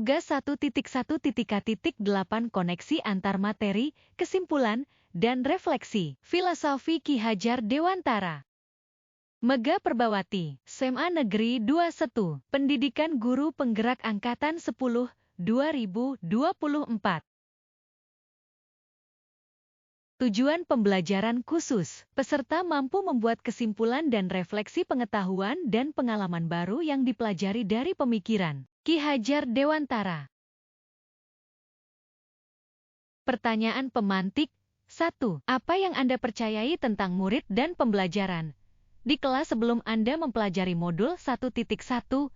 Tugas 1.1.K.8 Koneksi antar materi, kesimpulan, dan refleksi. Filosofi Ki Hajar Dewantara. Mega Perbawati, SMA Negeri 21, Pendidikan Guru Penggerak Angkatan 10, 2024. Tujuan pembelajaran khusus, peserta mampu membuat kesimpulan dan refleksi pengetahuan dan pengalaman baru yang dipelajari dari pemikiran Ki Hajar Dewantara. Pertanyaan pemantik. 1. Apa yang Anda percayai tentang murid dan pembelajaran di kelas sebelum Anda mempelajari modul 1.1? 2.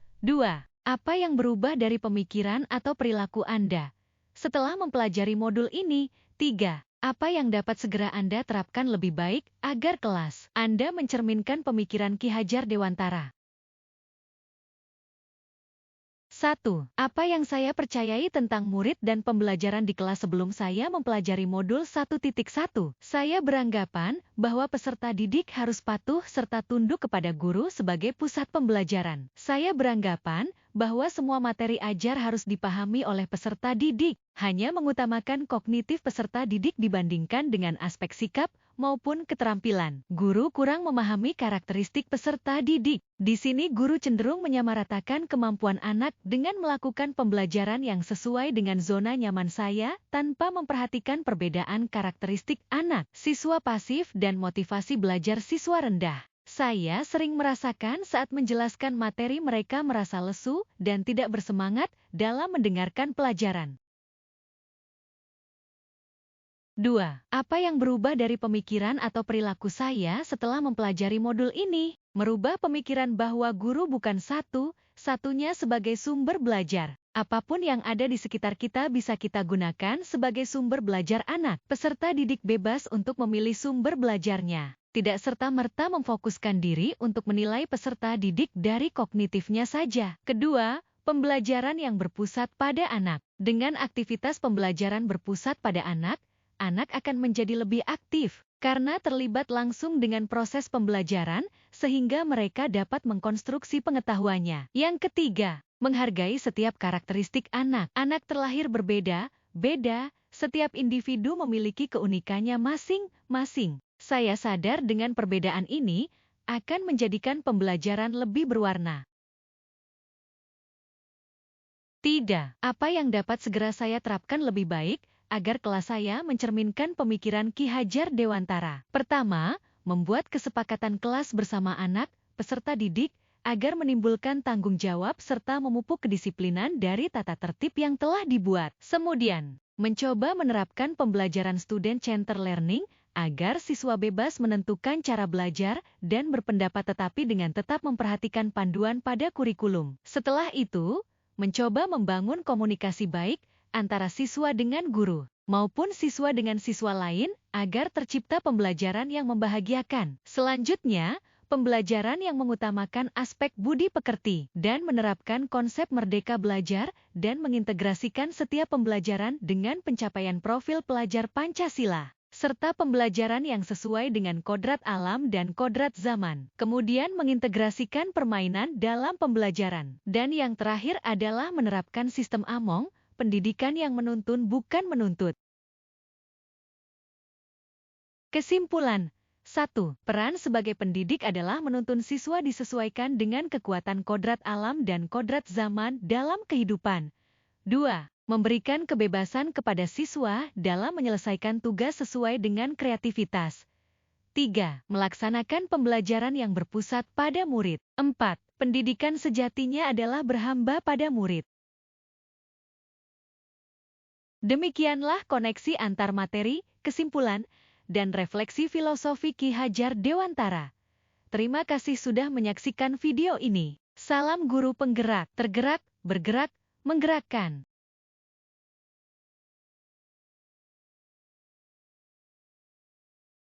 Apa yang berubah dari pemikiran atau perilaku Anda setelah mempelajari modul ini? 3. Apa yang dapat segera Anda terapkan lebih baik agar kelas Anda mencerminkan pemikiran Ki Hajar Dewantara? 1. Apa yang saya percayai tentang murid dan pembelajaran di kelas sebelum saya mempelajari modul 1.1? Saya beranggapan bahwa peserta didik harus patuh serta tunduk kepada guru sebagai pusat pembelajaran. Saya beranggapan bahwa semua materi ajar harus dipahami oleh peserta didik, hanya mengutamakan kognitif peserta didik dibandingkan dengan aspek sikap maupun keterampilan. Guru kurang memahami karakteristik peserta didik. Di sini guru cenderung menyamaratakan kemampuan anak dengan melakukan pembelajaran yang sesuai dengan zona nyaman saya tanpa memperhatikan perbedaan karakteristik anak, siswa pasif dan motivasi belajar siswa rendah. Saya sering merasakan saat menjelaskan materi mereka merasa lesu dan tidak bersemangat dalam mendengarkan pelajaran. 2. Apa yang berubah dari pemikiran atau perilaku saya setelah mempelajari modul ini? Merubah pemikiran bahwa guru bukan satu-satunya sebagai sumber belajar. Apapun yang ada di sekitar kita bisa kita gunakan sebagai sumber belajar anak. Peserta didik bebas untuk memilih sumber belajarnya. Tidak serta-merta memfokuskan diri untuk menilai peserta didik dari kognitifnya saja. Kedua, pembelajaran yang berpusat pada anak. Dengan aktivitas pembelajaran berpusat pada anak akan menjadi lebih aktif karena terlibat langsung dengan proses pembelajaran sehingga mereka dapat mengkonstruksi pengetahuannya. Yang ketiga, menghargai setiap karakteristik anak. Anak terlahir berbeda, setiap individu memiliki keunikannya masing-masing. Saya sadar dengan perbedaan ini akan menjadikan pembelajaran lebih berwarna. Tidak, apa yang dapat segera saya terapkan lebih baik agar kelas saya mencerminkan pemikiran Ki Hajar Dewantara. Pertama, membuat kesepakatan kelas bersama anak, peserta didik, agar menimbulkan tanggung jawab serta memupuk kedisiplinan dari tata tertib yang telah dibuat. Kemudian, mencoba menerapkan pembelajaran student-centered learning agar siswa bebas menentukan cara belajar dan berpendapat tetapi dengan tetap memperhatikan panduan pada kurikulum. Setelah itu, mencoba membangun komunikasi baik antara siswa dengan guru maupun siswa dengan siswa lain agar tercipta pembelajaran yang membahagiakan. Selanjutnya, pembelajaran yang mengutamakan aspek budi pekerti dan menerapkan konsep merdeka belajar dan mengintegrasikan setiap pembelajaran dengan pencapaian profil pelajar Pancasila serta pembelajaran yang sesuai dengan kodrat alam dan kodrat zaman. Kemudian mengintegrasikan permainan dalam pembelajaran. Dan yang terakhir adalah menerapkan sistem AMONG, pendidikan yang menuntun bukan menuntut. Kesimpulan. 1. Peran sebagai pendidik adalah menuntun siswa disesuaikan dengan kekuatan kodrat alam dan kodrat zaman dalam kehidupan. 2. Memberikan kebebasan kepada siswa dalam menyelesaikan tugas sesuai dengan kreativitas. 3. Melaksanakan pembelajaran yang berpusat pada murid. 4. Pendidikan sejatinya adalah berhamba pada murid. Demikianlah koneksi antar materi, kesimpulan, dan refleksi filosofi Ki Hajar Dewantara. Terima kasih sudah menyaksikan video ini. Salam guru penggerak, tergerak, bergerak, menggerakkan.